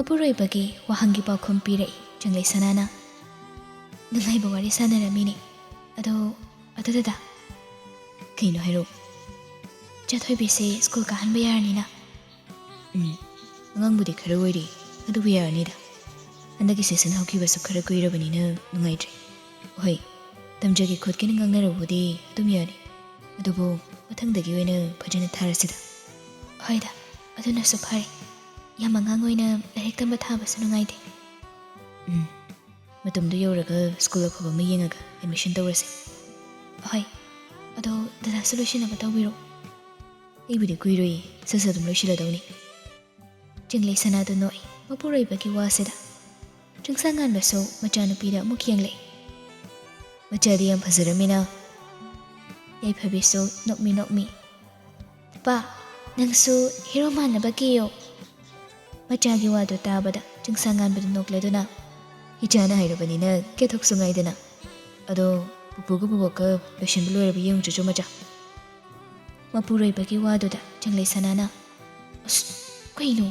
ꯃꯄꯨꯔꯣꯏꯕꯒꯤ ꯋꯥꯍꯪꯒꯤ ꯄꯥꯎꯈꯨꯝ ꯄꯤꯔꯛꯏ ꯆꯪꯂꯩ ꯁꯅꯥꯅ꯫ ꯅꯨꯡꯉꯥꯏꯕ ꯋꯥꯔꯤ ꯁꯥꯟꯅꯔꯝꯃꯤꯅꯤ ꯑꯗꯨꯗ ꯀꯩꯅꯣ ꯍꯥꯏꯔꯣ? ꯆꯥꯊꯣꯏꯕꯤꯁꯦ ꯁ꯭ꯀꯨꯜ ꯀꯥꯍꯟꯕ ꯌꯥꯔꯅꯤꯅ? ꯑꯉꯥꯡꯕꯨꯗꯤ ꯈꯔ ꯑꯣꯏꯔꯤ, ꯑꯗꯨꯕꯨ ꯌꯥꯔꯅꯤꯗ꯫ ꯍꯟꯗꯛꯀꯤ ꯁꯦꯁꯟ ꯍꯧꯈꯤꯕꯁꯨ ꯈꯔ ꯀꯨꯏꯔꯕꯅꯤꯅ ꯅꯨꯡꯉꯥꯏꯇ꯭ꯔꯦ꯫ ꯍꯣꯏ, ꯇꯝꯖꯒꯦ ꯈꯣꯠꯀꯦꯅ ꯉꯥꯡꯅꯔꯕꯨꯗꯤ ꯑꯗꯨꯝ ꯌꯥꯅꯤ, ꯑꯗꯨꯕꯨ ꯃꯊꯪꯗꯒꯤ ꯑꯣꯏꯅ ꯐꯖꯅ ꯊꯥꯔꯁꯤꯗ꯫ ꯍꯣꯏꯗ, ꯑꯗꯨꯅꯁꯨ ꯐꯔꯦ꯫ ꯌꯥꯝ ꯑꯉꯥꯡ ꯑꯣꯏꯅ ꯂꯥꯏꯔꯤꯛ ꯇꯝꯕ ꯊꯥꯕꯁꯨ ꯅꯨꯡꯉꯥꯏꯇꯦ꯫ ꯃꯇꯝꯗꯨ ꯌꯧꯔꯒ ꯁ꯭ꯀꯨꯜ ꯑꯐꯕ ꯑꯃ ꯌꯦꯡꯉꯒ ꯑꯦꯗꯃꯤꯁꯟ ꯇꯧꯔꯁꯤ꯫ ꯍꯣꯏ, ꯑꯗꯣ ꯗꯗꯥꯁꯨ ꯂꯣꯏꯁꯤꯟꯅꯕ ꯇꯧꯕꯤꯔꯣ꯫ ꯑꯩꯕꯨꯗꯤ ꯀꯨꯏꯔꯣꯏꯌꯦ, ꯁꯠ ꯑꯗꯨꯝ ꯂꯣꯏꯁꯤꯜꯂꯗꯧꯅꯤ꯫ ꯆꯤꯡꯂꯩ ꯁꯅꯥꯗꯨ ꯅꯣꯛꯏ ꯃꯄꯨꯔꯣꯏꯕꯒꯤ ꯋꯥꯁꯤꯗ꯫ ꯆꯤꯡꯁꯥꯡꯉꯥꯟꯕꯁꯨ ꯃꯆꯥꯅꯨꯄꯤꯗ ꯑꯃꯨꯛ ꯌꯦꯡꯂꯛꯏ꯫ ꯃꯆꯥꯗꯤ ꯌꯥꯝ ꯐꯖꯔꯝꯃꯤꯅ꯫ ꯌꯥꯏꯐꯕꯤꯁꯨ ꯅꯣꯛꯃꯤ꯫ ꯄꯥ, ꯅꯪꯁꯨ ꯍꯤꯔꯣ ꯃꯥꯟꯅꯕ ꯀꯤꯌꯣ꯫ ꯃꯆꯥꯒꯤ ꯋꯥꯗꯨ ꯇꯥꯕꯗ ꯆꯤꯡꯁꯥꯡꯉꯥꯟꯕꯗꯨ ꯅꯣꯛꯂꯗꯨꯅ, ꯏꯆꯥꯅ ꯍꯥꯏꯔꯕꯅꯤꯅ ꯀꯦꯊꯣꯛꯁꯨ ꯉꯥꯏꯗꯅ꯫ ꯑꯗꯣ ꯄꯨꯄꯨꯒ ꯕꯨꯕꯣꯛꯀ ꯂꯣꯏꯁꯤꯟꯕ ꯂꯣꯏꯔꯕ ꯌꯦꯡꯉꯨꯆꯣ ꯃꯆꯥ꯫ ꯃꯄꯨꯔꯣꯏꯕꯒꯤ ꯋꯥꯗꯨꯗ ꯆꯪꯂꯩ ꯁꯅꯥꯅ, ꯑꯁ ꯀꯩꯅꯣ,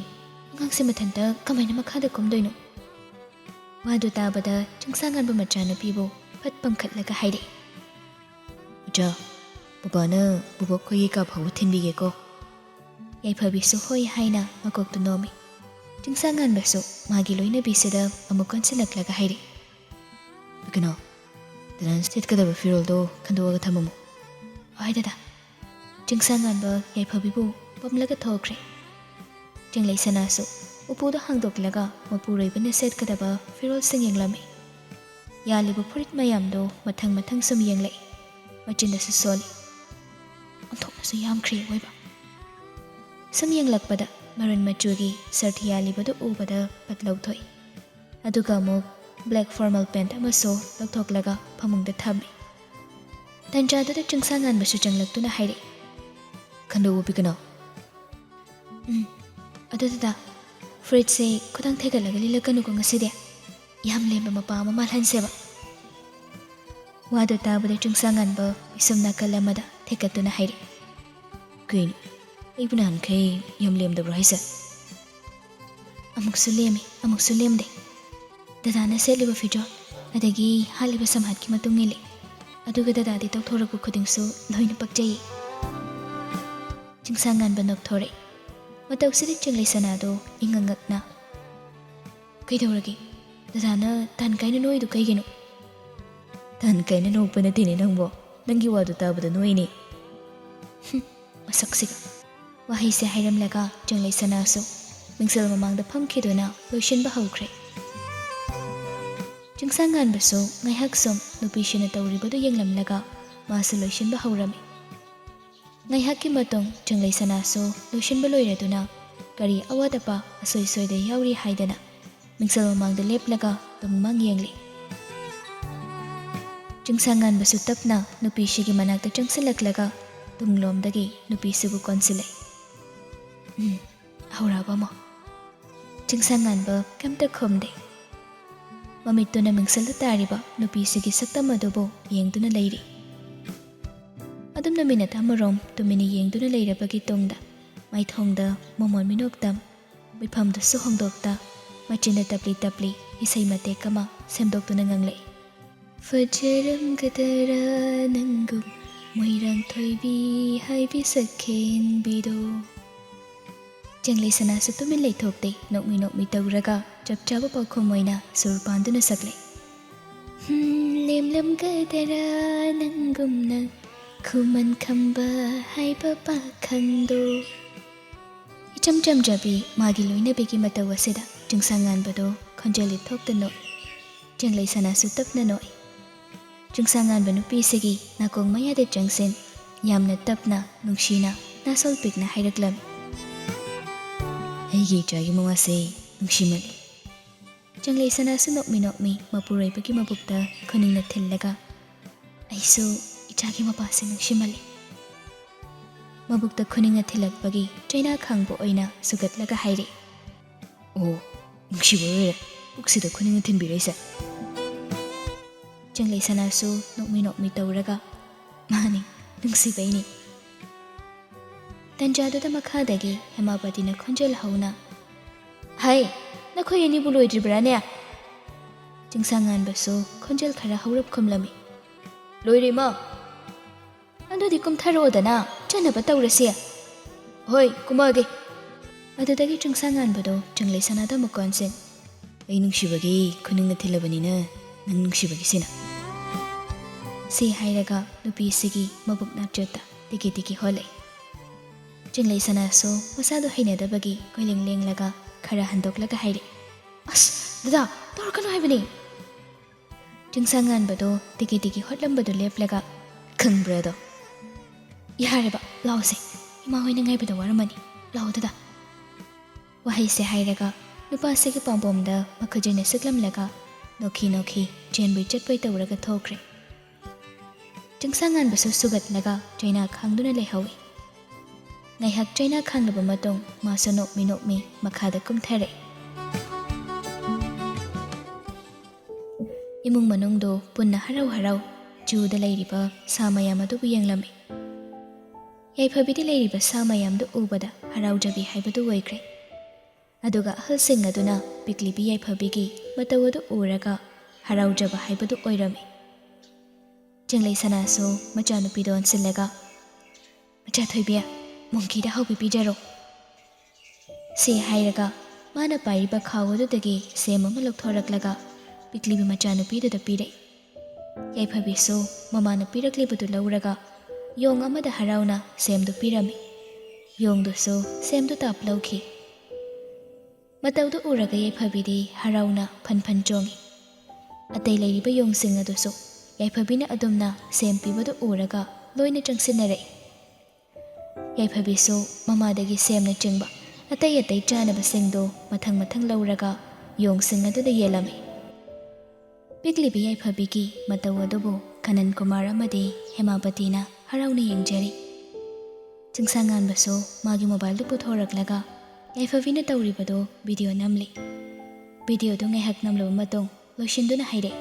ꯑꯉꯥꯡꯁꯦ ꯃꯊꯟꯇ ꯀꯃꯥꯏꯅ ꯃꯈꯥꯗ ꯀꯨꯝꯗꯣꯏꯅꯣ? ꯋꯥꯗꯨ ꯇꯥꯕꯗ ꯆꯤꯡꯁꯥꯡꯉꯥꯟꯕ ꯃꯆꯥꯅꯨꯄꯤꯕꯨ ꯐꯠ ꯄꯝꯈꯠꯂꯒ ꯍꯥꯏꯔꯛꯏ꯫ ꯏꯆꯥ, ꯕꯕꯥꯅ ꯕꯨꯕꯣꯛ ꯈꯣꯏꯒꯤ ꯀꯥ ꯐꯥꯎꯕ ꯊꯤꯟꯕꯤꯒꯦꯀꯣ꯫ ꯌꯥꯏꯐꯕꯤꯁꯨ ꯍꯣꯏ ꯍꯥꯏꯅ ꯃꯀꯣꯛꯇꯨ ꯅꯣꯝꯃꯤ꯫ ꯆꯤꯡꯁꯥꯡꯉꯥꯟꯕꯁꯨ ꯃꯥꯒꯤ ꯂꯣꯏꯅꯕꯤꯁꯤꯗ ꯑꯃꯨꯛ ꯀꯣꯟꯁꯤꯜꯂꯛꯂꯒ ꯍꯥꯏꯔꯛꯏ꯫ ꯀꯩꯅꯣ, ꯗꯗꯥꯅ ꯁꯦꯠꯀꯗꯕ ꯐꯤꯔꯣꯜꯗꯣ ꯈꯟꯗꯣꯛꯑꯒ ꯊꯝꯃꯝꯃꯨ꯫ ꯍꯣꯏ ꯗꯗꯥ꯫ ꯆꯤꯡꯁꯥꯡꯉꯥꯟꯕ ꯌꯥꯏꯐꯕꯤꯕꯨ ꯄꯝꯂꯒ ꯊꯣꯛꯈ꯭ꯔꯦ꯫ ꯆꯤꯡꯂꯩ ꯁꯅꯥꯁꯨ ꯎꯄꯨꯗ ꯍꯥꯡꯗꯣꯛꯂꯒ ꯃꯄꯨꯔꯣꯏꯕꯅ ꯁꯦꯠꯀꯗꯕ ꯐꯤꯔꯣꯜꯁꯤꯡ ꯌꯦꯡꯂꯝꯃꯤ꯫ ꯌꯥꯜꯂꯤꯕ ꯐꯨꯔꯤꯠ ꯃꯌꯥꯝꯗꯣ ꯃꯊꯪ ꯁꯨꯝ ꯌꯦꯡꯂꯛꯏ꯫ ꯃꯆꯤꯟꯗꯁꯨ ꯁꯣꯜꯂꯤ꯫ ꯑꯣꯟꯊꯣꯛꯅꯁꯨ ꯌꯥꯝꯈ꯭ꯔꯦ ꯑꯣꯏꯕ꯫ ꯁꯨꯝ ꯌꯦꯡꯂꯛꯄꯗ ꯃꯔꯨꯟ ꯃꯆꯨꯒꯤ ꯁꯔꯠ ꯌꯥꯜꯂꯤꯕꯗꯨ ꯎꯕꯗ ꯄꯠ ꯂꯧꯊꯣꯛꯏ꯫ ꯑꯗꯨꯒ ꯑꯃꯨꯛ ꯕ꯭ꯂꯦꯛ ꯐꯣꯔꯃꯦꯜ ꯄꯦꯟꯠ ꯑꯃꯁꯨ ꯂꯧꯊꯣꯛꯂꯒ ꯐꯃꯨꯡꯗ ꯊꯝꯃꯤ꯫ ꯇꯟꯖꯥꯗꯨꯗ ꯆꯤꯡꯁꯥꯡꯉꯥꯟꯕꯁꯨ ꯆꯪꯂꯛꯇꯨꯅ ꯍꯥꯏꯔꯛꯏ꯫ ꯈꯟꯗꯣꯛꯎ ꯄꯤꯀꯅꯣ꯫ ꯑꯗꯨꯗ ꯐꯨꯔꯤꯠꯁꯦ ꯈꯨꯗꯥꯡ ꯊꯦꯒꯠꯂꯒ ꯂꯤꯠꯂꯛꯀꯅꯨꯀꯣ ꯉꯁꯤꯗꯤ꯫ ꯌꯥꯝ ꯂꯦꯝꯕ ꯃꯄꯥ ꯑꯃ ꯃꯥꯜꯍꯟꯁꯦꯕ꯫ ꯋꯥꯗꯨ ꯇꯥꯕꯗ ꯆꯤꯡꯁꯥꯡꯉꯥꯟꯕ ꯄꯤꯁꯨꯝ ꯅꯥꯀꯜ ꯑꯃꯗ ꯊꯦꯛꯀꯠꯇꯨꯅ ꯍꯥꯏꯔꯛꯏ꯫ ꯀꯩꯅꯣ, ꯑꯩꯕꯨ ꯅꯍꯥꯟꯈꯩ ꯌꯥꯝ ꯂꯦꯝꯗꯕ꯭ꯔꯣ ꯍꯥꯏꯁꯦ? ꯑꯃꯨꯛꯁꯨ ꯂꯦꯝꯃꯤ, ꯑꯃꯨꯛꯁꯨ ꯂꯦꯝꯗꯦ꯫ ꯗꯗꯥꯅ ꯁꯦꯠꯂꯤꯕ ꯐꯤꯖꯣꯜ ꯑꯗꯒꯤ ꯍꯥꯠꯂꯤꯕ ꯁꯝꯍꯥꯠꯀꯤ ꯃꯇꯨꯡ ꯏꯜꯂꯤ, ꯑꯗꯨꯒ ꯗꯗꯥꯗꯤ ꯇꯧꯊꯣꯔꯛꯄ ꯈꯨꯗꯤꯡꯁꯨ ꯂꯣꯏꯅ ꯄꯛꯆꯩꯌꯦ꯫ ꯆꯤꯡꯁꯥꯡꯉꯥꯟꯕ ꯅꯣꯛꯊꯣꯔꯛꯏ꯫ ꯃꯇꯧꯁꯤꯗ ꯆꯤꯡꯂꯩ ꯁꯅꯥꯗꯣ ꯏꯉꯛꯉꯛꯅ, ꯀꯩꯗꯧꯔꯒꯦ? ꯗꯗꯥꯅ ꯇꯥꯟ ꯀꯥꯏꯅ ꯅꯣꯛꯏꯗꯨ ꯀꯩꯒꯤꯅꯣ? ꯇꯥꯟ ꯀꯥꯏꯅ ꯅꯣꯛꯄ ꯅꯠꯇꯦꯅꯦ ꯅꯪꯕꯣ, ꯅꯪꯒꯤ ꯋꯥꯗꯨ ꯇꯥꯕꯗ ꯅꯣꯛꯏꯅꯦ꯫ ꯃꯁꯛꯁꯤꯒ꯫ ꯋꯥꯍꯩꯁꯦ ꯍꯥꯏꯔꯝꯂꯒ ꯆꯤꯡꯂꯩ ꯁꯅꯥꯁꯨ ꯃꯤꯡꯁꯦꯜ ꯃꯃꯥꯡꯗ ꯐꯝꯈꯤꯗꯨꯅ ꯂꯣꯏꯁꯤꯟꯕ ꯍꯧꯈ꯭ꯔꯦ꯫ ꯆꯤꯡꯁꯥꯡꯉꯥꯟꯕꯁꯨ ꯉꯥꯏꯍꯥꯛ ꯁꯨꯝ ꯅꯨꯄꯤꯁꯤꯅ ꯇꯧꯔꯤꯕꯗꯨ ꯌꯦꯡꯂꯝꯂꯒ ꯃꯥꯁꯨ ꯂꯣꯏꯁꯤꯟꯕ ꯍꯧꯔꯝꯃꯤ꯫ ꯉꯥꯏꯍꯥꯛꯀꯤ ꯃꯇꯨꯡ ꯆꯤꯡꯂꯩ ꯁꯅꯥꯁꯨ ꯂꯣꯏꯁꯤꯟꯕ ꯂꯣꯏꯔꯗꯨꯅ ꯀꯔꯤ ꯑꯋꯥꯠ ꯑꯄꯥ ꯑꯁꯣꯏ ꯁꯣꯏꯗ ꯌꯥꯎꯔꯤ ꯍꯥꯏꯗꯅ ꯃꯤꯡꯁꯦꯜ ꯃꯃꯥꯡꯗ ꯂꯦꯞꯂꯒ ꯇꯨꯡꯃꯥꯡ ꯌꯦꯡꯂꯤ꯫ ꯆꯤꯡꯁꯥꯡꯉꯥꯟꯕꯁꯨ ꯇꯞꯅ ꯅꯨꯄꯤꯁꯤꯒꯤ ꯃꯅꯥꯛꯇ ꯆꯪꯁꯤꯜꯂꯛꯂꯒ ꯇꯨꯡꯂꯣꯝꯗꯒꯤ ꯅꯨꯄꯤꯁꯤꯕꯨ ꯀꯣꯟꯁꯤꯜꯂꯛꯏ꯫ ꯍꯧꯔꯛꯑꯕ ꯑꯃꯨꯛ? ꯆꯤꯡꯁꯥꯡꯉꯥꯟꯕ ꯀꯩꯝꯇ ꯈꯨꯝꯗꯦ꯫ ꯃꯃꯤꯠꯇꯨꯅ ꯃꯤꯡꯁꯦꯜꯗ ꯇꯥꯔꯤꯕ ꯅꯨꯄꯤꯁꯤꯒꯤ ꯁꯛꯇꯝ ꯑꯗꯨꯕꯨ ꯌꯦꯡꯗꯨꯅ ꯂꯩꯔꯤ꯫ ꯑꯗꯨꯝꯅ ꯃꯤꯅꯠ ꯑꯃꯔꯣꯝ ꯇꯨꯃꯤꯟꯅ ꯌꯦꯡꯗꯨꯅ ꯂꯩꯔꯕꯒꯤ ꯇꯨꯡꯗ ꯃꯥꯏꯊꯣꯡꯗ ꯃꯣꯃꯣꯟ ꯃꯤꯅꯣꯛꯇꯝ, ꯃꯤꯐꯝꯗꯨꯁꯨ ꯍꯣꯡꯗꯣꯛꯇ ꯃꯆꯤꯟꯗ ꯇꯞꯂꯤ ꯏꯁꯩ ꯃꯇꯦꯛ ꯑꯃ ꯁꯦꯝꯗꯣꯛꯇꯨꯅ ꯉꯪꯂꯛꯏ꯫ ꯐꯖꯔꯝꯒꯗꯔꯥ ꯅꯪꯒꯨꯝ ꯃꯣꯏꯔꯥꯡ ꯊꯣꯏꯕꯤ ꯍꯥꯏꯕꯤ ꯁꯛꯈꯦꯟꯕꯤꯗꯣ꯫ ꯆꯤꯡꯂꯩ ꯁꯅꯥꯁꯨ ꯇꯨꯃꯤꯟ ꯂꯩꯊꯣꯛꯇꯦ, ꯅꯣꯛꯃꯤ ꯇꯧꯔꯒ ꯆꯞ ꯆꯥꯕ ꯄꯥꯎꯈꯨꯝ ꯑꯣꯏꯅ ꯁꯨꯔ ꯄꯥꯟꯗꯨꯅ ꯁꯛꯂꯛꯏ꯫ ꯂꯦꯝꯂꯝꯒꯗꯔꯥ ꯅꯪꯒꯨꯝꯅ ꯈꯨꯃꯟ ꯈꯝꯕ ꯍꯥꯏꯕ ꯄꯥꯈꯪꯗꯣ꯫ ꯏꯆꯝ ꯆꯝꯖꯕꯤ ꯃꯥꯒꯤ ꯂꯣꯏꯅꯕꯤꯒꯤ ꯃꯇꯧ ꯑꯁꯤꯗ ꯆꯤꯡꯁꯥꯡꯉꯥꯟꯕꯗꯣ ꯈꯣꯟꯖꯦꯜ ꯂꯤꯠꯊꯣꯛꯇ ꯅꯣꯛꯏ꯫ ꯆꯤꯡꯂꯩ ꯁꯅꯥꯁꯨ ꯇꯞꯅ ꯅꯣꯛꯏ꯫ ꯆꯤꯡꯁꯥꯡꯉꯥꯟꯕ ꯅꯨꯄꯤꯁꯤꯒꯤ ꯅꯥꯀꯣꯡ ꯃꯌꯥꯗ ꯆꯪꯁꯤꯟ ꯌꯥꯝꯅ ꯇꯞꯅ ꯅꯨꯡꯁꯤꯅ ꯅꯥꯁꯣꯜ ꯄꯤꯛꯅ ꯍꯥꯏꯔꯛꯂꯝꯃꯤ꯫ ꯑꯩꯒꯤ ꯏꯆꯥꯒꯤ ꯃꯋꯥꯁꯦ ꯅꯨꯡꯁꯤꯃꯜꯂꯤ꯫ ꯆꯤꯡꯂꯩ ꯁꯅꯥꯁꯨ ꯅꯣꯛꯃꯤ ꯃꯄꯨꯔꯣꯏꯕꯒꯤ ꯃꯕꯨꯛꯇ ꯈꯨꯅꯤꯡꯅ ꯊꯤꯜꯂꯒ, ꯑꯩꯁꯨ ꯏꯆꯥꯒꯤ ꯃꯄꯥꯁꯦ ꯅꯨꯡꯁꯤꯃꯜꯂꯤ꯫ ꯃꯕꯨꯛꯇ ꯈꯨꯅꯤꯡꯅ ꯊꯤꯜꯂꯛꯄꯒꯤ ꯆꯩꯅꯥ ꯈꯥꯡꯕ ꯑꯣꯏꯅ ꯁꯨꯒꯠꯂꯒ ꯍꯥꯏꯔꯛꯏ꯫ ꯑꯣ, ꯅꯨꯡꯁꯤꯕ ꯑꯣꯏꯔꯦ ꯄꯨꯛꯁꯤꯗ ꯈꯨꯅꯤꯡꯅ ꯊꯤꯟꯕꯤꯔꯛꯏꯁꯦ꯫ ꯆꯤꯡꯂꯩ ꯁꯅꯥꯁꯨ ꯅꯣꯛꯃꯤ ꯇꯧꯔꯒ, ꯃꯥꯅꯤ, ꯅꯨꯡꯁꯤꯕꯩꯅꯤ꯫ ꯇꯟꯖꯥꯗꯨꯗ ꯃꯈꯥꯗꯒꯤ ꯍꯦꯃꯥꯄꯇꯤꯅ ꯈꯣꯟꯖꯦꯜ ꯍꯧꯅ, ꯍꯩ, ꯅꯈꯣꯏ ꯑꯅꯤꯕꯨ ꯂꯣꯏꯗ꯭ꯔꯤꯕ꯭ꯔꯥꯅꯦ? ꯆꯤꯡꯁꯥꯡꯉꯥꯟꯕꯁꯨ ꯈꯣꯟꯖꯦꯜ ꯈꯔ ꯍꯧꯔꯞ ꯈꯨꯝꯂꯝꯃꯤ꯫ ꯂꯣꯏꯔꯦ ꯏꯃꯥ꯫ ꯑꯗꯨꯗꯤ ꯀꯨꯝꯊꯔꯛꯑꯣꯗꯅ ꯆꯠꯅꯕ ꯇꯧꯔꯁꯤ꯫ ꯍꯣꯏ ꯀꯨꯝꯃꯛꯑꯒꯦ꯫ ꯑꯗꯨꯗꯒꯤ ꯆꯤꯡꯁꯥꯡꯉꯥꯟꯕꯗꯣ ꯆꯪꯂꯩ ꯁꯅꯥꯗ ꯑꯃꯨꯛ ꯀꯣꯟꯁꯤꯟ꯫ ꯑꯩ ꯅꯨꯡꯁꯤꯕꯒꯤ ꯈꯨꯅꯤꯡꯅ ꯊꯤꯜꯂꯕꯅꯤꯅ ꯅꯪ ꯅꯨꯡꯁꯤꯕꯒꯤꯁꯤꯅ꯫ ꯁꯤ ꯍꯥꯏꯔꯒ ꯅꯨꯄꯤꯁꯤꯒꯤ ꯃꯕꯨꯛ ꯅꯥꯆꯦꯠꯇ ꯇꯤꯀꯤ ꯇꯤꯀꯤ ꯍꯣꯜꯂꯛꯏ꯫ ꯆꯤꯡꯂꯩ ꯁꯅꯥꯁꯨ ꯃꯁꯥꯗꯣ ꯍꯩꯅꯗꯕꯒꯤ ꯀꯣꯏꯂꯦꯡ ꯂꯦꯡꯂꯒ ꯈꯔ ꯍꯟꯗꯣꯛꯂꯒ ꯍꯥꯏꯔꯛꯏ꯫ ꯑꯁ ꯗꯗꯥ ꯇꯧꯔꯛꯀꯅꯨ ꯍꯥꯏꯕꯅꯤ꯫ ꯆꯤꯡꯁꯥꯡꯉꯥꯟꯕꯗꯣ ꯇꯤꯀꯤ ꯇꯤꯀꯤ ꯍꯣꯠꯂꯝꯕꯗꯣ ꯂꯦꯞꯂꯒ ꯈꯪꯕ꯭ꯔꯥꯗꯣ? ꯌꯥꯔꯦꯕ ꯂꯥꯎꯁꯦ, ꯏꯃꯥ ꯍꯣꯏꯅ ꯉꯥꯏꯕꯗ ꯋꯥꯔꯝꯃꯅꯤ, ꯂꯥꯎ ꯗꯗꯥ꯫ ꯋꯥꯍꯩꯁꯦ ꯍꯥꯏꯔꯒ ꯅꯨꯄꯥꯁꯤꯒꯤ ꯄꯥꯝꯕꯣꯝꯗ ꯃꯈꯨꯖꯤꯅ ꯁꯤꯛꯂꯝꯂꯒ ꯅꯣꯛꯈꯤ ꯅꯣꯛꯈꯤ ꯆꯦꯟꯕꯣꯏ ꯆꯠꯄꯣꯏ ꯇꯧꯔꯒ ꯊꯣꯛꯈ꯭ꯔꯦ꯫ ꯆꯤꯡꯁꯥꯡꯉꯥꯟꯕꯁꯨ ꯁꯨꯒꯠꯂꯒ ꯆꯩꯅꯥ ꯈꯥꯡꯗꯨꯅ ꯂꯩꯍꯧꯏ꯫ ꯉꯥꯏꯍꯥꯛ ꯆꯩꯅꯥ ꯈꯥꯡꯂꯕ ꯃꯇꯨꯡ ꯃꯥꯁꯨ ꯅꯣꯛꯃꯤ ꯅꯣꯛꯃꯤ ꯃꯈꯥꯗ ꯀꯨꯝꯊꯔꯛꯏ꯫ ꯏꯃꯨꯡ ꯃꯅꯨꯡꯗꯣ ꯄꯨꯟꯅ ꯍꯔꯥꯎ ꯍꯔꯥꯎ ꯖꯨꯗ ꯂꯩꯔꯤꯕ ꯁꯥ ꯃꯌꯥꯝ ꯑꯗꯨꯕꯨ ꯌꯦꯡꯂꯝꯃꯤ꯫ ꯌꯥꯏꯐꯕꯤꯗꯤ ꯂꯩꯔꯤꯕ ꯁꯥ ꯃꯌꯥꯝꯗꯨ ꯎꯕꯗ ꯍꯔꯥꯎꯖꯕꯤ ꯍꯥꯏꯕꯗꯨ ꯑꯣꯏꯈ꯭ꯔꯦ꯫ ꯑꯗꯨꯒ ꯑꯍꯜꯁꯤꯡ ꯑꯗꯨꯅ ꯄꯤꯛꯂꯤꯕꯤ ꯌꯥꯏꯐꯕꯤꯒꯤ ꯃꯇꯧ ꯑꯗꯨ ꯎꯔꯒ ꯍꯔꯥꯎꯖꯕ ꯍꯥꯏꯕꯗꯨ ꯑꯣꯏꯔꯝꯃꯤ꯫ ꯆꯤꯡꯂꯩ ꯁꯅꯥꯁꯨ ꯃꯆꯥꯅꯨꯄꯤꯗ ꯑꯣꯟꯁꯤꯜꯂꯒ ꯃꯆꯥ ꯊꯣꯏꯕꯤ ꯃꯣꯡꯀꯤꯗ ꯍꯥꯎꯕꯤ ꯄꯤꯖꯔꯣ꯫ ꯁꯤ ꯍꯥꯏꯔꯒ ꯃꯥꯅ ꯄꯥꯏꯔꯤꯕ ꯈꯥꯎ ꯑꯗꯨꯗꯒꯤ ꯁꯦꯝ ꯑꯃ ꯂꯧꯊꯣꯔꯛꯂꯒ ꯄꯤꯛꯂꯤꯕꯤ ꯃꯆꯥꯅꯨꯄꯤꯗꯨꯗ ꯄꯤꯔꯛꯏ꯫ ꯌꯥꯏꯐꯕꯤꯁꯨ ꯃꯃꯥꯅ ꯄꯤꯔꯛꯂꯤꯕꯗꯨ ꯂꯧꯔꯒ ꯌꯣꯡ ꯑꯃꯗ ꯍꯔꯥꯎꯅ ꯁꯦꯝꯗꯨ ꯄꯤꯔꯝꯃꯤ꯫ ꯌꯣꯡꯗꯨꯁꯨ ꯁꯦꯝꯗꯨ ꯇꯥꯞ ꯂꯧꯈꯤ꯫ ꯃꯇꯧꯗꯨ ꯎꯔꯒ ꯌꯥꯏꯐꯕꯤꯗꯤ ꯍꯔꯥꯎꯅ ꯐꯟ ꯐꯟ ꯆꯣꯡꯉꯤ꯫ ꯑꯇꯩ ꯂꯩꯔꯤꯕ ꯌꯣꯡꯁꯤꯡ ꯑꯗꯨꯁꯨ ꯌꯥꯏꯐꯕꯤꯅ ꯑꯗꯨꯝꯅ ꯁꯦꯝ ꯄꯤꯕꯗꯨ ꯎꯔꯒ ꯂꯣꯏꯅ ꯆꯪꯁꯤꯟꯅꯔꯛꯏ꯫ ꯌꯥꯏꯐꯕꯤꯁꯨ ꯃꯃꯥꯗꯒꯤ ꯁꯦꯝꯅ ꯆꯤꯡꯕ ꯑꯇꯩ ꯑꯇꯩ ꯆꯥꯅꯕꯁꯤꯡꯗꯨ ꯃꯊꯪ ꯃꯊꯪ ꯂꯧꯔꯒ ꯌꯣꯡꯁꯤꯡ ꯑꯗꯨꯗ ꯌꯦꯜꯂꯝꯃꯤ꯫ ꯄꯤꯛꯂꯤꯕꯤ ꯌꯥꯏꯐꯕꯤꯒꯤ ꯃꯇꯧ ꯑꯗꯨꯕꯨ ꯀꯅꯟ ꯀꯨꯃꯥꯔ ꯑꯃꯗꯤ ꯍꯦꯃꯥꯄꯇꯤꯅ ꯍꯔꯥꯎꯅ ꯌꯦꯡꯖꯔꯤ꯫ ꯆꯤꯡꯁꯥꯡꯉꯥꯟꯕꯁꯨ ꯃꯥꯒꯤ ꯃꯣꯕꯥꯏꯜꯗꯨ ꯄꯨꯊꯣꯔꯛꯂꯒ ꯌꯥꯏꯐꯕꯤꯅ ꯇꯧꯔꯤꯕꯗꯨ ꯚꯤꯗꯤꯑꯣ ꯅꯝꯂꯤ꯫ ꯚꯤꯗꯤꯑꯣꯗꯨ ꯉꯥꯏꯍꯥꯛ ꯅꯝꯂꯕ ꯃꯇꯨꯡ ꯂꯣꯏꯁꯤꯟꯗꯨꯅ ꯍꯥꯏꯔꯛꯏ꯫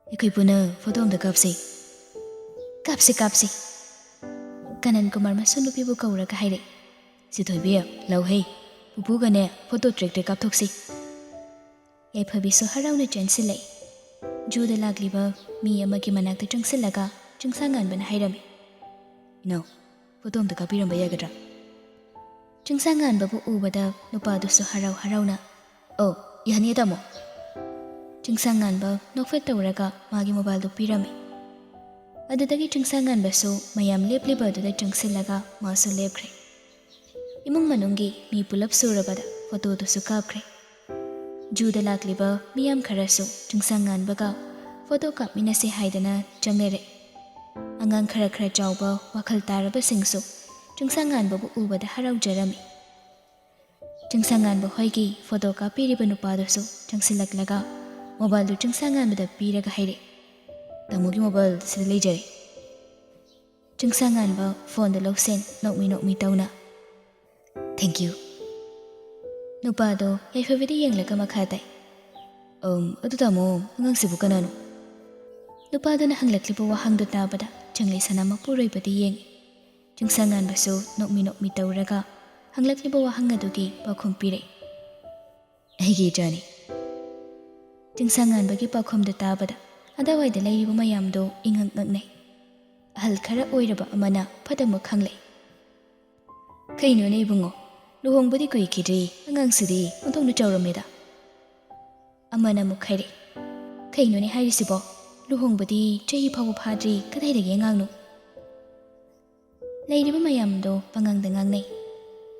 ꯑꯩꯈꯣꯏ ꯄꯨꯟꯅ ꯐꯣꯇꯣ ꯑꯝꯇ ꯀꯥꯞꯁꯤ꯫ ꯀꯥꯞꯁꯤ ꯀꯥꯞꯁꯤ꯫ ꯀꯅꯟ ꯀꯨꯃꯥꯔ ꯃꯁꯨ ꯅꯨꯄꯤꯕꯨ ꯀꯧꯔꯒ ꯍꯥꯏꯔꯛꯏ꯫ ꯁꯤꯊꯣꯏꯕꯤ ꯂꯧꯍꯩ, ꯄꯨꯄꯨꯒꯅꯦ ꯐꯣꯇꯣ ꯇ꯭ꯔꯦꯛ ꯀꯥꯞꯊꯣꯛꯁꯤ꯫ ꯌꯥꯏꯐꯕꯤꯁꯨ ꯍꯔꯥꯎꯅ ꯆꯦꯟꯁꯤꯜꯂꯛꯏ꯫ ꯖꯨꯗ ꯂꯥꯛꯂꯤꯕ ꯃꯤ ꯑꯃꯒꯤ ꯃꯅꯥꯛꯇ ꯆꯪꯁꯤꯜꯂꯒ ꯆꯤꯡꯁꯥꯡꯉꯥꯟꯕꯅ ꯍꯥꯏꯔꯝꯃꯤ꯫ ꯏꯅꯥꯎ ꯐꯣꯇꯣ ꯑꯝꯇ ꯀꯥꯞꯄꯤꯔꯝꯕ ꯌꯥꯒꯗ꯭ꯔꯥ? ꯆꯤꯡꯁꯥꯡꯉꯥꯟꯕꯕꯨ ꯎꯕꯗ ꯅꯨꯄꯥꯗꯨꯁꯨ ꯍꯔꯥꯎ ꯍꯔꯥꯎꯅ ꯑꯣ ꯌꯥꯅꯤꯌꯦ ꯇꯥꯃꯣ꯫ ꯆꯤꯡꯁꯥꯡꯉꯥꯟꯕ ꯅꯣꯛꯐꯦꯠ ꯇꯧꯔꯒ ꯃꯥꯒꯤ ꯃꯣꯕꯥꯏꯜꯗꯨ ꯄꯤꯔꯝꯃꯤ꯫ ꯑꯗꯨꯗꯒꯤ ꯆꯤꯡꯁꯥꯡꯉꯥꯟꯕꯁꯨ ꯃꯌꯥꯝ ꯂꯦꯞꯂꯤꯕ ꯑꯗꯨꯗ ꯆꯪꯁꯤꯜꯂꯒ ꯃꯥꯁꯨ ꯂꯦꯞꯈ꯭ꯔꯦ꯫ ꯏꯃꯨꯡ ꯃꯅꯨꯡꯒꯤ ꯃꯤ ꯄꯨꯂꯞ ꯁꯨꯔꯕꯗ ꯐꯣꯇꯣꯗꯨꯁꯨ ꯀꯥꯞꯈ꯭ꯔꯦ꯫ ꯖꯨꯗ ꯂꯥꯛꯂꯤꯕ ꯃꯤꯌꯥꯝ ꯈꯔꯁꯨ ꯆꯤꯡꯁꯥꯡꯉꯥꯟꯕꯒ ꯐꯣꯇꯣ ꯀꯥꯞꯃꯤꯟꯅꯁꯤ ꯍꯥꯏꯗꯅ ꯆꯪꯅꯔꯛꯏ꯫ ꯑꯉꯥꯡ ꯈꯔ ꯈꯔ ꯆꯥꯎꯕ ꯋꯥꯈꯜ ꯇꯥꯔꯕꯁꯤꯡꯁꯨ ꯆꯤꯡꯁꯥꯡꯉꯥꯟꯕꯕꯨ ꯎꯕꯗ ꯍꯔꯥꯎꯖꯔꯝꯃꯤ꯫ ꯆꯤꯡꯁꯥꯡꯉꯥꯟꯕ ꯍꯣꯏꯒꯤ ꯐꯣꯇꯣ ꯀꯥꯞꯄꯤꯔꯤꯕ ꯅꯨꯄꯥꯗꯨꯁꯨ ꯆꯪꯁꯤꯜꯂꯛꯂꯒ ꯃꯣꯕꯥꯏꯜꯗꯨ ꯆꯤꯡꯁꯥꯡꯉꯥꯟꯕꯗ ꯄꯤꯔꯒ ꯍꯥꯏꯔꯛꯏ꯫ ꯇꯥꯃꯣꯒꯤ ꯃꯣꯕꯥꯏꯜ ꯁꯤꯗ ꯂꯩꯖꯔꯦ꯫ ꯆꯤꯡꯁꯥꯡꯉꯥꯟꯕ ꯐꯣꯟꯗꯨ ꯂꯧꯁꯤꯟ ꯅꯣꯛꯃꯤ ꯅꯣꯛꯃꯤ ꯇꯧꯅ ꯊꯦꯡꯛ ꯌꯨ꯫ ꯅꯨꯄꯥꯗꯣ ꯌꯥꯏꯐꯕꯤꯗ ꯌꯦꯡꯂꯒ ꯃꯈꯥ ꯇꯥꯏ꯫ ꯑꯗꯨ ꯇꯥꯃꯣ ꯑꯉꯥꯡꯁꯤꯕꯨ ꯀꯅꯥꯅꯣ? ꯅꯨꯄꯥꯗꯨꯅ ꯍꯪꯂꯛꯂꯤꯕ ꯋꯥꯍꯪꯗꯨ ꯇꯥꯕꯗ ꯆꯤꯡꯂꯩ ꯁꯅꯥ ꯃꯄꯨꯔꯣꯏꯕꯗ ꯌꯦꯡꯉꯤ꯫ ꯆꯤꯡꯁꯥꯡꯉꯥꯟꯕꯁꯨ ꯅꯣꯛꯃꯤ ꯅꯣꯛꯃꯤ ꯇꯧꯔꯒ ꯍꯪꯂꯛꯂꯤꯕ ꯋꯥꯍꯪ ꯑꯗꯨꯒꯤ ꯄꯥꯎꯈꯨꯝ ꯄꯤꯔꯛꯏ꯫ ꯑꯩꯒꯤ ꯏꯆꯥꯅꯤ꯫ ꯆꯤꯡꯁꯥꯡꯉꯥꯟꯕꯒꯤ ꯄꯥꯎꯈꯨꯝꯗꯨ ꯇꯥꯕꯗ ꯑꯗꯥꯋꯥꯏꯗ ꯂꯩꯔꯤꯕ ꯃꯌꯥꯝꯗꯣ ꯏꯉꯛ ꯉꯛꯅꯩ꯫ ꯑꯍꯜ ꯈꯔ ꯑꯣꯏꯔꯕ ꯑꯃꯅ ꯐꯠꯇꯃꯛ ꯈꯪꯂꯛꯏ꯫ ꯀꯩꯅꯣꯅꯦ ꯏꯕꯨꯡꯉꯣ, ꯂꯨꯍꯣꯡꯕꯗꯤ ꯀꯨꯏꯈꯤꯗ꯭ꯔꯤ, ꯑꯉꯥꯡꯁꯤꯗꯤ ꯑꯣꯟꯊꯣꯛꯅ ꯆꯥꯎꯔꯝꯃꯦꯗ꯫ ꯑꯃꯅ ꯑꯃꯨꯛ ꯍꯥꯏꯔꯛꯏ꯫ ꯀꯩꯅꯣꯅꯦ ꯍꯥꯏꯔꯤꯁꯤꯕꯣ, ꯂꯨꯍꯣꯡꯕꯗꯤ ꯆꯍꯤ ꯐꯥꯎꯕ ꯐꯥꯗ꯭ꯔꯤ, ꯀꯗꯥꯏꯗꯒꯤ ꯑꯉꯥꯡꯅꯣ? ꯂꯩꯔꯤꯕ ꯃꯌꯥꯝꯗꯣ ꯄꯉꯥꯡꯗ ꯉꯥꯡꯅꯩ꯫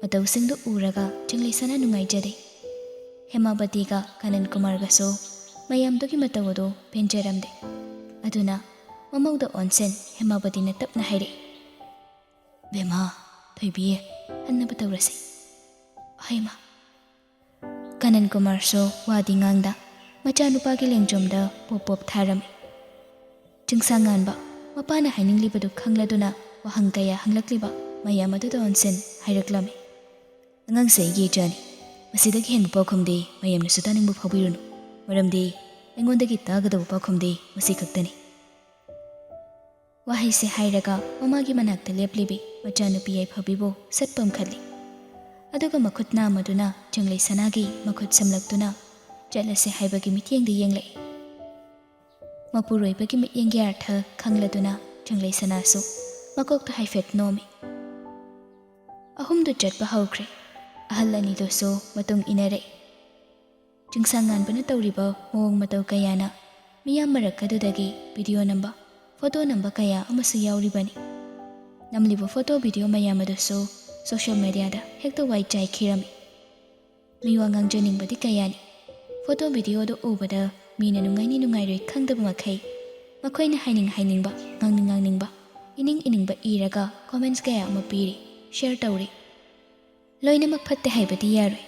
ꯃꯇꯧꯁꯤꯡꯗꯨ ꯎꯔꯒ ꯆꯤꯡꯂꯩ ꯁꯅꯥ ꯅꯨꯡꯉꯥꯏꯖꯗꯦ꯫ ꯍꯦꯃꯥꯄꯇꯤꯒ ꯀꯅꯟ ꯀꯨꯃꯥꯔꯒꯁꯨ ꯃꯌꯥꯝꯗꯨꯒꯤ ꯃꯇꯧ ꯑꯗꯨ ꯄꯦꯟꯖꯔꯝꯗꯦ꯫ ꯑꯗꯨꯅ ꯃꯃꯧꯗ ꯑꯣꯟꯁꯤꯟ ꯍꯦꯃꯥꯄꯇꯤꯅ ꯇꯞꯅ ꯍꯥꯏꯔꯛꯏ꯫ ꯕꯦꯝꯃ ꯊꯣꯏꯕꯤ ꯍꯟꯅꯕ ꯇꯧꯔꯁꯤ꯫ ꯍꯩꯃꯥ! ꯀꯅꯟ ꯀꯨꯃꯥꯔꯁꯨ ꯋꯥꯗꯤ ꯉꯥꯡꯗ ꯃꯆꯥꯅꯨꯄꯥꯒꯤ ꯂꯦꯡꯖꯨꯝꯗ ꯄꯣꯞ ꯄꯣꯞ ꯊꯥꯔꯝꯃꯤ꯫ ꯆꯤꯡꯁꯥꯡꯉꯥꯟꯕ ꯃꯄꯥꯅ ꯍꯥꯏꯅꯤꯡꯂꯤꯕꯗꯨ ꯈꯪꯂꯗꯨꯅ ꯋꯥꯍꯪ ꯀꯌꯥ ꯍꯪꯂꯛꯂꯤꯕ ꯃꯌꯥꯝ ꯑꯗꯨꯗ ꯑꯣꯟꯁꯤꯟ ꯍꯥꯏꯔꯛꯂꯝꯃꯤ꯫ ꯑꯉꯥꯡꯁꯦ ꯑꯩꯒꯤ ꯏꯆꯥꯅꯤ, ꯃꯁꯤꯗꯒꯤ ꯍꯦꯟꯕ ꯄꯥꯎꯈꯨꯝꯗꯤ ꯃꯌꯥꯝꯅꯁꯨ ꯇꯥꯅꯤꯡꯕ ꯐꯥꯎꯕꯤꯔꯨꯅꯨ, ꯃꯔꯝꯗꯤ ꯑꯩꯉꯣꯟꯗꯒꯤ ꯇꯥꯒꯗꯕ ꯄꯥꯎꯈꯨꯝꯗꯤ ꯃꯁꯤ ꯈꯛꯇꯅꯤ꯫ ꯋꯥꯍꯩꯁꯦ ꯍꯥꯏꯔꯒ ꯃꯃꯥꯒꯤ ꯃꯅꯥꯛꯇ ꯂꯦꯞꯂꯤꯕꯤ ꯃꯆꯥꯅꯨꯄꯤ ꯌꯥꯏꯐꯕꯤꯕꯨ ꯁꯠ ꯄꯝꯈꯠꯂꯤ꯫ ꯑꯗꯨꯒ ꯃꯈꯨꯠ ꯅꯥꯝꯃꯗꯨꯅ ꯆꯪꯂꯩ ꯁꯅꯥꯒꯤ ꯃꯈꯨꯠ ꯁꯝꯂꯛꯇꯨꯅ ꯆꯠꯂꯁꯦ ꯍꯥꯏꯕꯒꯤ ꯃꯤꯠꯌꯦꯡꯗ ꯌꯦꯡꯂꯛꯏ꯫ ꯃꯄꯨꯔꯣꯏꯕꯒꯤ ꯃꯤꯠꯌꯦꯡꯒꯤ ꯑꯔꯊ ꯈꯪꯂꯗꯨꯅ ꯆꯪꯂꯩ ꯁꯅꯥꯁꯨ ꯃꯀꯣꯛꯇ ꯍꯥꯏꯐꯦꯠ ꯅꯣꯝꯃꯤ꯫ ꯑꯍꯨꯝꯗꯨ ꯆꯠꯄ ꯍꯧꯈ꯭ꯔꯦ꯫ ꯑꯍꯜ ꯑꯅꯤꯗꯨꯁꯨ ꯃꯇꯨꯡ ꯏꯟꯅꯔꯛꯏ꯫ ꯆꯤꯡꯁꯥꯡ ꯉꯥꯟꯕꯅ ꯇꯧꯔꯤꯕ ꯃꯑꯣꯡ ꯃꯇꯧ ꯀꯌꯥꯅ ꯃꯤꯌꯥꯝ ꯃꯔꯛꯀꯗꯨꯗꯒꯤ ꯚꯤꯗꯤꯑꯣ ꯅꯝꯕ, ꯐꯣꯇꯣ ꯅꯝꯕ ꯀꯌꯥ ꯑꯃꯁꯨ ꯌꯥꯎꯔꯤꯕꯅꯤ꯫ ꯅꯝꯂꯤꯕ ꯐꯣꯇꯣ ꯚꯤꯗꯤꯑꯣ ꯃꯌꯥꯝ ꯑꯗꯨꯁꯨ ꯁꯣꯁꯤꯌꯦꯜ ꯃꯤꯗꯤꯌꯥꯗ ꯍꯦꯛꯇ ꯋꯥꯏ ꯆꯥꯏꯈꯤꯔꯝꯃꯤ꯫ ꯃꯤꯋꯥ ꯉꯥꯡꯖꯅꯤꯡꯕꯗꯤ ꯀꯌꯥꯅꯤ꯫ ꯐꯣꯇꯣ ꯚꯤꯗꯤꯑꯣꯗꯨ ꯎꯕꯗ ꯃꯤꯅ ꯅꯨꯡꯉꯥꯏꯅꯤ ꯅꯨꯡꯉꯥꯏꯔꯣꯏ ꯈꯪꯗꯕ ꯃꯈꯩ ꯃꯈꯣꯏꯅ ꯍꯥꯏꯅꯤꯡꯕ, ꯉꯥꯡꯅꯤꯡꯕ, ꯏꯅꯤꯡꯕ ꯏꯔꯒ ꯀꯣꯃꯦꯟꯠꯁ ꯀꯌꯥ ꯑꯃ ꯄꯤꯔꯤ, ꯁꯦꯌꯔ ꯇꯧꯔꯤ꯫ ꯂꯣꯏꯅꯃꯛ ꯐꯠꯇꯦ ꯍꯥꯏꯕꯗꯤ ꯌꯥꯔꯣꯏ꯫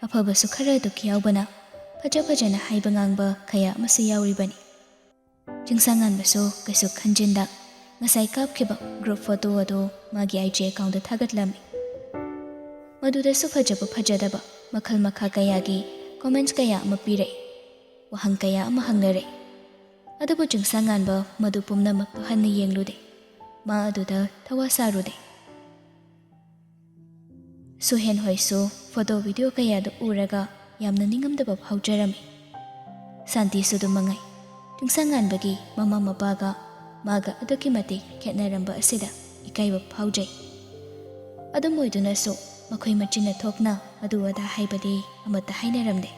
ꯑꯐꯕꯁꯨ ꯈꯔ ꯑꯗꯨꯛ ꯌꯥꯎꯕꯅ ꯐꯖꯅ ꯍꯥꯏꯕ ꯉꯥꯡꯕ ꯀꯌꯥ ꯑꯃꯁꯨ ꯌꯥꯎꯔꯤꯕꯅꯤ꯫ ꯆꯤꯡꯁꯥꯡ ꯉꯥꯟꯕꯁꯨ ꯀꯩꯁꯨ ꯈꯟꯖꯤꯟꯗ ꯉꯁꯥꯏ ꯀꯥꯞꯈꯤꯕ ꯒ꯭ꯔꯨꯞ ꯐꯣꯇꯣ ꯑꯗꯨ ꯃꯥꯒꯤ IG ꯑꯦꯀꯥꯎꯟꯗ ꯊꯥꯒꯠꯂꯝꯃꯤ꯫ ꯃꯗꯨꯗꯁꯨ ꯐꯖꯕ ꯐꯖꯗꯕ ꯃꯈꯜ ꯃꯈꯥ ꯀꯌꯥꯒꯤ ꯀꯣꯃꯦꯟꯠꯁ ꯀꯌꯥ ꯑꯃ ꯄꯤꯔꯛꯏ, ꯋꯥꯍꯪ ꯀꯌꯥ ꯑꯃ ꯍꯪꯅꯔꯛꯏ꯫ ꯑꯗꯨꯕꯨ ꯆꯤꯡꯁꯥꯡ ꯉꯥꯟꯕ ꯃꯗꯨ ꯄꯨꯝꯅꯃꯛꯇꯨ ꯍꯟꯅ ꯌꯦꯡꯂꯨꯗꯦ꯫ ꯃꯥ ꯑꯗꯨꯗ ꯊꯋꯥ ꯁꯥꯔꯨꯗꯦ꯫ ꯁꯨꯍꯦꯟ ꯍꯣꯏꯁꯨ ꯐꯣꯇꯣ ꯚꯤꯗꯤꯑꯣ ꯀꯌꯥꯗꯨ ꯎꯔꯒ ꯌꯥꯝꯅ ꯅꯤꯡꯉꯝꯗꯕ ꯐꯥꯎꯖꯔꯝꯃꯤ꯫ ꯁꯥꯟꯇꯤꯁꯨ ꯑꯗꯨꯃꯉꯥꯏ꯫ ꯆꯤꯡꯁꯥꯡ ꯉꯥꯟꯕꯒꯤ ꯃꯃꯥ ꯃꯄꯥꯒ ꯃꯥꯒ ꯑꯗꯨꯛꯀꯤ ꯃꯇꯤꯛ ꯈꯦꯠꯅꯔꯝꯕ ꯑꯁꯤꯗ ꯏꯀꯥꯏꯕ ꯐꯥꯎꯖꯩ꯫ ꯑꯗꯨꯝ ꯑꯣꯏꯗꯨꯅꯁꯨ ꯃꯈꯣꯏ ꯃꯆꯤꯟꯅ ꯊꯣꯛꯅ ꯑꯗꯨ ꯑꯗꯥ ꯍꯥꯏꯕꯗꯤ ꯑꯃꯠꯇ ꯍꯥꯏꯅꯔꯝꯗꯦ꯫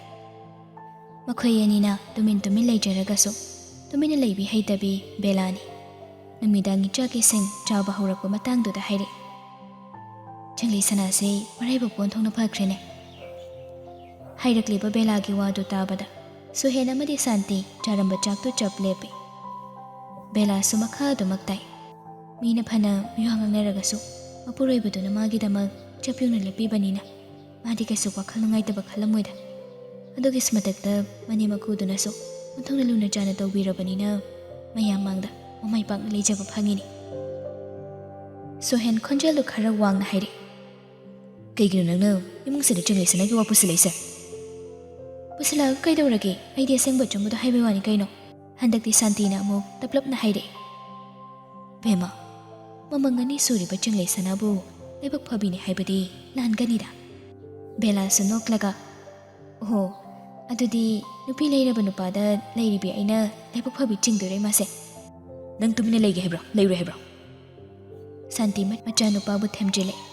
ꯃꯈꯣꯏ ꯑꯅꯤꯅ ꯇꯨꯃꯤꯟ ꯂꯩꯖꯔꯒꯁꯨ ꯇꯨꯃꯤꯟꯅ ꯂꯩꯕꯤ ꯍꯩꯇꯕꯤ ꯕꯦꯂꯥꯅꯤ ꯅꯨꯃꯤꯗꯥꯡꯒꯤ ꯆꯥꯛ ꯏꯁꯤꯡ ꯆꯥꯕ ꯍꯧꯔꯛꯄ ꯃꯇꯥꯡꯗꯨꯗ ꯍꯥꯏꯔꯛꯏ꯫ ꯆꯪꯂꯩ ꯁꯅꯥꯁꯦ ꯃꯔꯥꯏꯕꯛ ꯑꯣꯟꯊꯣꯛꯅ ꯐꯈ꯭ꯔꯦꯅꯦ꯫ ꯍꯥꯏꯔꯛꯂꯤꯕ ꯕꯦꯂꯥꯒꯤ ꯋꯥꯗꯨ ꯇꯥꯕꯗ ꯁꯨꯍꯦꯟ ꯑꯃꯗꯤ ꯁꯥꯟꯇꯤ ꯆꯥꯔꯝꯕ ꯆꯥꯛꯇꯨ ꯆꯞ ꯂꯦꯞꯄꯤ꯫ ꯕꯦꯂꯥꯁꯨ ꯃꯈꯥ ꯑꯗꯨꯃꯛ ꯇꯥꯏ꯫ ꯃꯤꯅ ꯐꯅ ꯃꯤꯋꯥ ꯉꯥꯡꯅꯔꯒꯁꯨ ꯃꯄꯨꯔꯣꯏꯕꯗꯨꯅ ꯃꯥꯒꯤꯗꯃꯛ ꯆꯞ ꯌꯨꯡꯅ ꯂꯦꯞꯄꯤꯕꯅꯤꯅ ꯃꯥꯗꯤ ꯀꯩꯁꯨ ꯋꯥꯈꯜ ꯅꯨꯡꯉꯥꯏꯇꯕ ꯈꯜꯂꯝꯃꯣꯏꯗ꯫ ꯑꯗꯨꯒꯤꯁꯨ ꯃꯊꯛꯇ ꯃꯅꯦꯝ ꯃꯀꯨꯗꯨꯅꯁꯨ ꯑꯣꯟꯊꯣꯛꯅ ꯂꯨꯅ ꯆꯥꯅ ꯇꯧꯕꯤꯔꯕꯅꯤꯅ ꯃꯌꯥꯝ ꯃꯥꯡꯗ ꯃꯃꯥꯏ ꯄꯥꯛꯅ ꯂꯩꯖꯕ ꯐꯪꯉꯤꯅꯤ꯫ ꯁꯨꯍꯦꯟ ꯈꯣꯟꯖꯦꯜꯗꯨ ꯈꯔ ꯋꯥꯡꯅ ꯍꯥꯏꯔꯛꯏ꯫ ꯀꯩꯒꯤꯅꯣ ꯅꯪꯅ ꯏꯃꯨꯡꯁꯤꯗ ꯆꯪꯂꯩ ꯁꯅꯥꯒꯤ ꯋꯥ ꯄꯨꯁꯤꯜꯂꯛꯏꯁꯦ? ꯄꯨꯁꯤꯜꯂꯛꯑꯒ ꯀꯩꯗꯧꯔꯒꯦ? ꯑꯩꯗꯤ ꯑꯁꯦꯡꯕ ꯑꯆꯨꯝꯕꯗꯣ ꯍꯥꯏꯕꯩ ꯋꯥꯅꯤ ꯀꯩꯅꯣ꯫ ꯍꯟꯗꯛꯇꯤ ꯁꯥꯟꯇꯤꯅ ꯑꯃꯨꯛ ꯇꯞꯂꯞꯅ ꯍꯥꯏꯔꯛꯏ꯫ ꯕꯦꯝꯃ, ꯃꯃꯪ ꯑꯅꯤ ꯁꯨꯔꯤꯕ ꯆꯪꯂꯩ ꯁꯅꯥꯕꯨ ꯂꯥꯏꯕꯛ ꯐꯕꯤꯅꯤ ꯍꯥꯏꯕꯗꯤ ꯂꯥꯟꯒꯅꯤꯗ꯫ ꯕꯦꯂꯥꯁꯨ ꯅꯣꯛꯂꯒ, ꯑꯣꯍꯣ, ꯑꯗꯨꯗꯤ ꯅꯨꯄꯤ ꯂꯩꯔꯕ ꯅꯨꯄꯥꯗ ꯂꯩꯔꯤꯕꯤ ꯑꯩꯅ ꯂꯥꯏꯕꯛ ꯐꯕꯤ ꯆꯤꯡꯗꯣꯏꯔꯦ ꯃꯥꯁꯦ? ꯅꯪ ꯇꯨꯃꯤꯟꯅ ꯂꯩꯒꯦ ꯍꯥꯏꯕ꯭ꯔꯣ? ꯂꯩꯔꯣꯏ ꯍꯥꯏꯕ꯭ꯔꯣ? ꯁꯥꯟꯇꯤ ꯃꯆꯥꯅꯨꯄꯥꯕꯨ ꯊꯦꯝꯖꯤꯜꯂꯛꯏ꯫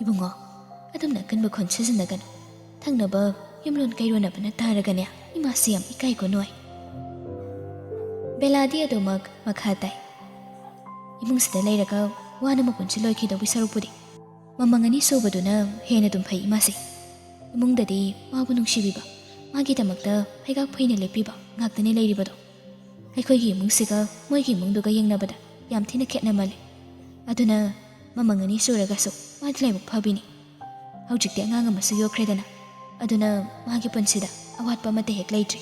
ꯏꯕꯨꯡꯉꯣ, ꯑꯗꯨꯝꯅ ꯑꯀꯟꯕ ꯈꯣꯟ ꯁꯤꯖꯤꯟꯅꯒꯅꯨ꯫ ꯊꯪꯅꯕ ꯌꯨꯝꯂꯣꯟ ꯀꯩꯔꯣꯟꯅꯕꯅ ꯇꯥꯔꯒꯅꯦ ꯏꯃꯥꯁꯤ ꯌꯥꯝ ꯏꯀꯥꯏꯀꯣ ꯅꯣꯏ꯫ ꯕꯦꯂꯥꯗꯤ ꯑꯗꯨꯃꯛ ꯃꯈꯥ ꯇꯥꯏ꯫ ꯏꯃꯨꯡꯁꯤꯗ ꯂꯩꯔꯒ ꯋꯥꯅ ꯃꯄꯨꯟꯁꯤ ꯂꯣꯏꯈꯤꯗꯧꯕꯩ ꯁꯔꯨꯛꯄꯨꯗꯤ ꯃꯃꯪ ꯑꯅꯤ ꯁꯨꯕꯗꯨꯅ ꯍꯦꯟꯅ ꯑꯗꯨꯝ ꯐꯩ ꯏꯃꯥꯁꯤ꯫ ꯏꯃꯨꯡꯗꯗꯤ ꯃꯥꯕꯨ ꯅꯨꯡꯁꯤꯕꯤꯕ, ꯃꯥꯒꯤꯗꯃꯛꯇ ꯐꯩꯒꯥꯛ ꯐꯩꯅ ꯂꯦꯞꯄꯤꯕ ꯉꯥꯛꯇꯅꯤ ꯂꯩꯔꯤꯕꯗꯣ꯫ ꯑꯩꯈꯣꯏꯒꯤ ꯏꯃꯨꯡꯁꯤꯒ ꯃꯣꯏꯒꯤ ꯏꯃꯨꯡꯗꯨꯒ ꯌꯦꯡꯅꯕꯗ ꯌꯥꯝ ꯊꯤꯅ ꯈꯦꯠꯅꯃꯜꯂꯤ꯫ ꯑꯗꯨꯅ ꯃꯃꯪ ꯑꯅꯤ ꯁꯨꯔꯒꯁꯨ ꯃꯥꯗꯤ ꯂꯥꯏꯕꯛ ꯐꯕꯤꯅꯤ꯫ ꯍꯧꯖꯤꯛꯇꯤ ꯑꯉꯥꯡ ꯑꯃꯁꯨ ꯌꯣꯛꯈ꯭ꯔꯦꯗꯅ, ꯑꯗꯨꯅ ꯃꯥꯒꯤ ꯄꯨꯟꯁꯤꯗ ꯑꯋꯥꯠꯄ ꯑꯃꯠꯇ ꯍꯦꯛ ꯂꯩꯇ꯭ꯔꯤ꯫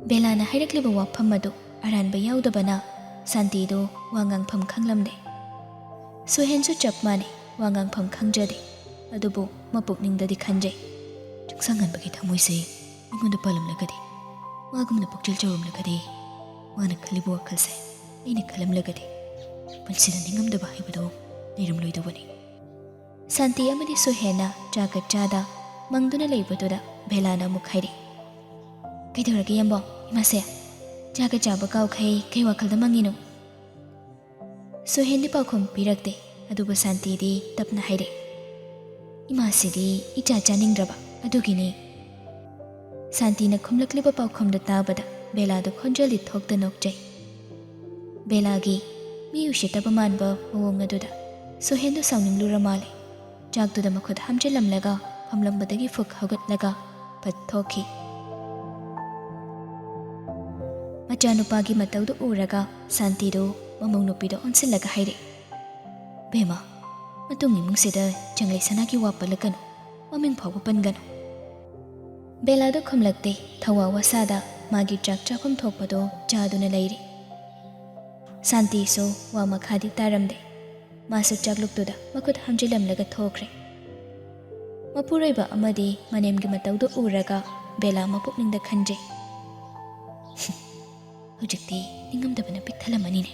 ꯕꯦꯂꯥꯅ ꯍꯥꯏꯔꯛꯂꯤꯕ ꯋꯥꯐꯝ ꯑꯗꯨ ꯑꯔꯥꯟꯕ ꯌꯥꯎꯗꯕꯅ ꯁꯥꯟꯇꯤꯗꯨ ꯋꯥ ꯉꯥꯡꯐꯝ ꯈꯪꯂꯝꯗꯦ꯫ ꯁꯨꯍꯦꯟꯁꯨ ꯆꯞ ꯃꯥꯟꯅꯩ, ꯋꯥ ꯉꯥꯡꯐꯝ ꯈꯪꯖꯗꯦ꯫ ꯑꯗꯨꯕꯨ ꯃꯄꯨꯛꯅꯤꯡꯗꯗꯤ ꯈꯟꯖꯩ, ꯆꯤꯡꯁꯥꯡ ꯉꯥꯟꯕꯒꯤ ꯊꯃꯣꯏꯁꯦ ꯑꯩꯉꯣꯟꯗ ꯄꯥꯜꯂꯝꯂꯒꯗꯤ, ꯃꯥꯒꯨꯝꯅ ꯄꯨꯛꯆꯦꯜ ꯆꯥꯎꯔꯝꯂꯒꯗꯤ, ꯃꯥꯅ ꯈꯜꯂꯤꯕ ꯋꯥꯈꯜꯁꯦ ꯑꯩꯅ ꯈꯜꯂꯝꯂꯒꯗꯤ ꯄꯨꯟꯁꯤꯗ ꯅꯤꯡꯉꯝꯗꯕ ꯍꯥꯏꯕꯗꯣ ꯂꯩꯔꯝꯂꯣꯏꯗꯧꯕꯅꯤ꯫ ꯁꯥꯟꯇꯤ ꯑꯃꯗꯤ ꯁꯨꯍꯦꯟꯅ ꯆꯥꯒ ꯆꯥꯗ ꯃꯪꯗꯨꯅ ꯂꯩꯕꯗꯨꯗ ꯕꯦꯂꯥꯅ ꯑꯃꯨꯛ ꯍꯥꯏꯔꯛꯏ꯫ ꯀꯩꯗꯧꯔꯒꯦ ꯌꯥꯝꯕꯣ, ꯏꯃꯥꯁꯦ ꯆꯥꯒ ꯆꯥꯕ ꯀꯥꯎꯈꯩ ꯀꯩ ꯋꯥꯈꯜꯗ ꯃꯪꯉꯤꯅꯣ? ꯁꯨꯍꯦꯟꯗꯤ ꯄꯥꯎꯈꯨꯝ ꯄꯤꯔꯛꯇꯦ꯫ ꯑꯗꯨꯕꯨ ꯁꯥꯟꯇꯤꯗꯤ ꯇꯞꯅ ꯍꯥꯏꯔꯛꯏ꯫ ꯏꯃꯥꯁꯤꯗꯤ ꯏꯆꯥ ꯆꯥꯅꯤꯡꯗ꯭ꯔꯕ, ꯑꯗꯨꯒꯤꯅꯤ꯫ ꯁꯥꯟꯇꯤꯅ ꯈꯨꯝꯂꯛꯂꯤꯕ ꯄꯥꯎꯈꯨꯝꯗꯨ ꯇꯥꯕꯗ ꯕꯦꯂꯥꯗꯨ ꯈꯣꯟꯖꯦꯜꯗꯤ ꯊꯣꯛꯇ ꯅꯣꯛꯆꯩ꯫ ꯕꯦꯂꯥꯒꯤ ꯃꯤ ꯎꯁꯤꯠꯇꯕ ꯃꯥꯟꯕ ꯃꯑꯣꯡ ꯑꯗꯨꯗ ꯁꯨꯍꯦꯟꯗꯨ ꯁꯥꯎꯅꯤꯡꯂꯨꯔ ꯃꯥꯜꯂꯦ꯫ ꯆꯥꯛꯇꯨꯗ ꯃꯈꯨꯠ ꯍꯥꯝꯖꯤꯜꯂꯝꯂꯒ ꯐꯝꯂꯝꯕꯗꯒꯤ ꯐꯨꯛ ꯍꯧꯒꯠꯂꯒ ꯐꯠ ꯊꯣꯛꯈꯤ꯫ ꯃꯆꯥꯅꯨꯄꯥꯒꯤ ꯃꯇꯧꯗꯨ ꯎꯔꯒ ꯁꯥꯟꯇꯤꯗꯨ ꯃꯃꯧ ꯅꯨꯄꯤꯗ ꯑꯣꯟꯁꯤꯜꯂꯒ ꯍꯥꯏꯔꯛꯏ꯫ ꯕꯦꯝꯃ, ꯃꯇꯨꯡ ꯏꯃꯨꯡꯁꯤꯗ ꯆꯪꯂꯩ ꯁꯅꯥꯒꯤ ꯋꯥ ꯄꯜꯂꯛꯀꯅꯨ, ꯃꯃꯤꯡ ꯐꯥꯎꯕ ꯄꯟꯒꯅꯨ꯫ ꯕꯦꯂꯥꯗꯨ ꯈꯨꯝꯂꯛꯇꯦ꯫ ꯊꯋꯥ ꯋꯥꯁꯥꯗ ꯃꯥꯒꯤ ꯆꯥꯛ ꯆꯥꯐꯝ ꯊꯣꯛꯄꯗꯣ ꯆꯥꯗꯨꯅ ꯂꯩꯔꯤ꯫ ꯁꯥꯟꯇꯤꯁꯨ ꯋꯥ ꯃꯈꯥꯗꯤ ꯇꯥꯔꯝꯗꯦ꯫ ꯃꯥꯁꯨ ꯆꯥꯛꯂꯨꯛꯇꯨꯗ ꯃꯈꯨꯠ ꯍꯥꯝꯖꯤꯜꯂꯝꯂꯒ ꯊꯣꯛꯈ꯭ꯔꯦ꯫ ꯃꯄꯨꯔꯣꯏꯕ ꯑꯃꯗꯤ ꯃꯅꯦꯝꯒꯤ ꯃꯇꯧꯗꯨ ꯎꯔꯒ ꯕꯦꯂꯥ ꯃꯄꯨꯛꯅꯤꯡꯗ ꯈꯟꯖꯩ, ꯍꯧꯖꯤꯛꯇꯤ ꯅꯤꯡꯉꯝꯗꯕꯅ ꯄꯤꯛ ꯊꯜꯂꯝꯃꯅꯤꯅꯦ꯫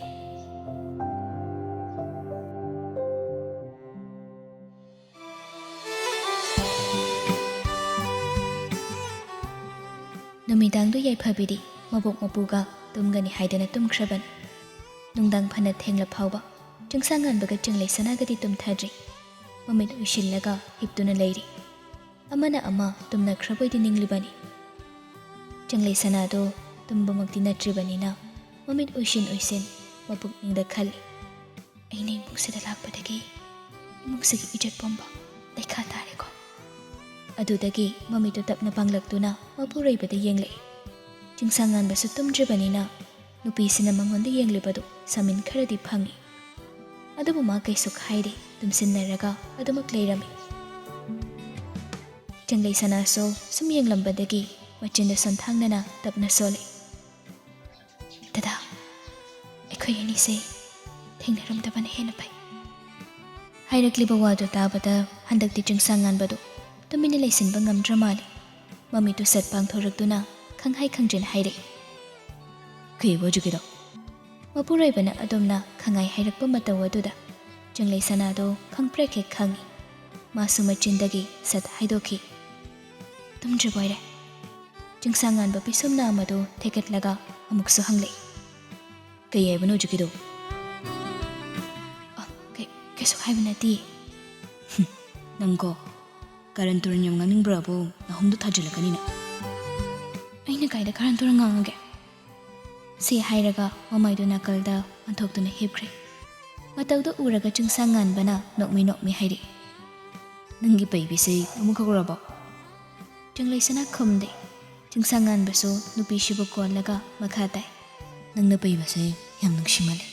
नुमिदांदु याइफाबिदि मबोक मपुगा तुमगनि हाइदना तुमख्रबन नुंदांग फना थेंगला फावबा चंगसांगानबगा चंगलै सनागदि तुमथाद्रि ममित उइसिल्लगा हिप्तुना लैरि अमना अमा तुमनख्रबोइदि निंग्लिबनि चंगलै सनादो तुमबमक्ति नट्रिबनिना ममित उइसिन मपुकनिंगदा खल्लि अइने इमुंगसिदा लाक्पदगी इमुंगसिगी इज्जत पोंबा दैखा तारेको अदुदगी ममितो तपना पांग्लक्तुना मपुरैबदा येंगलै चिंगसांगानबसु तुमद्रिबनिना नुपीसिना मंगोंदा येंग्लिबदु समिन खरदि फंगी अदुबु मा कैसु खाइदे तुमसिन्नरगा अदुमक लैरमी चंगलै सनासो सुम येंगलंबदगी मचिंदा सोंथांगनना तपना सोले ददा अखोय अनिसे थेंगनरमदबना हेना फै हाइरक्लिबा वादो ताबदा हंदक्ति चिंगसांगानबदु तुमिना लैसिनबा ngamdra माले ममितो सत पांगथोरक्तुना खंहाइ खंजिन हाइरे खैबो जुगिदो मपुरैबना अदोमना खंगाइ हाइरक्पा मतौ अदुदा चंगलै सनादो खंप्रेखे खंगी मासु मचिंदगी सत हाइदोखि तुमद्रबोइरे चिंगसांगानबा पिसुमना अमदो थेकटलगा अमुकसु हंगलै कयैबनो जुगिदो कैसु हाइबनाति नंगो कारण तुरन यम nganingbrabo nahumdu thajilakani aina kaida karan turan ngangage se hairaga mamaidu nakalda anthokduna hepkhre matawda uraga chingsangan bana nokmi hairi nangi baby se amukograbo changlai sana khumde chingsangan baso nupi shibu kollaga makhatai nangna baby se yam nungshimale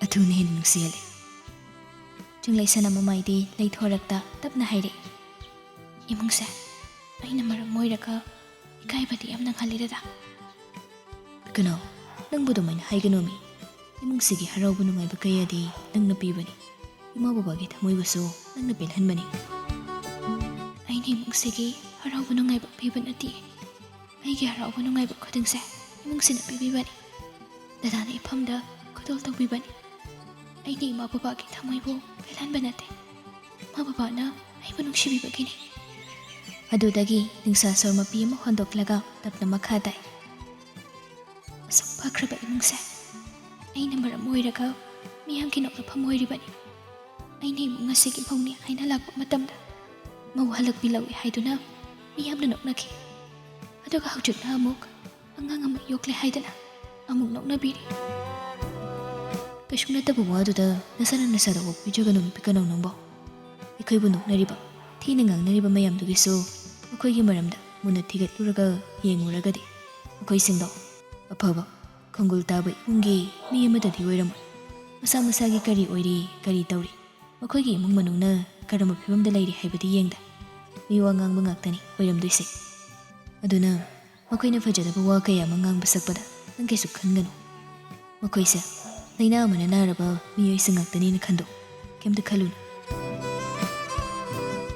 athune hin nungsiale चंगलै सना ममाइदि लैथोरक्ता तपना हाइरे इमुंगसे अइना मरम मोइरका इकाइबदि यामना खालिददा कनो नंगबुदो मैना हाइगनोमी इमुंगसिगी हराउबु नुंगाइबा कयदि नंगना पीबनी इमा बाबागी थमोइबसो नंगना पेलहनबनी अइना इमुंगसिगी हराउबु नुंगाइबा पीबनति अइगी हराउबु नुंगाइबा खदिंगसे इमुंगसिना पीबिबनी ददाना इफमदा खदोल तौबिबनी अइनी इमा बाबागी थमोइबो पेलहनबा नते मा बाबाना अइबु नुंसिबिबगिनि अदुदगी निंसा Soorma P अमा होंदोक्लगा तपना मखादाय असुक फख्रबा इमुंगसे अइना मरम ओइरगा मियामगी नोकना फमोइरिबनि अइना इमुंग ngasiगी फौनि आइना लाकपा मतमदा मौ हलकपि लौइ हाइदुना मियामना नोकनाखि अदुगा हौजिकना अमुक अंगांग अमा योक्ले हाइदना अमुक नोकनाबिरि कशुना तबु वादुदा नसना नसदा वोकपिजगनु पिकनौ नंबो इखैबु नोकनरिबा थीना ngangnariba mayamdugisu मखोइगी मरमदा मुना थिगतलुरगा येंगुरगदि मखोइसिंदो अफबा खंगुल ताबै इमुंगी मी अमददि ओइरम मसा मसागी करी ओइरि करी तौरि मखोइगी इमुंग मनुंगना करम फिबमदा लैरि हाइबदि येंगदा मी वा ngangbा ngakतनि ओइरमदुइसे अदुना मखोइना फजदबा वा कया mangang basakpada nang kesu khanganu मखोइसे लैना अमना नारबा मियोइसे ngakतनि न खंदो केमदा खलुन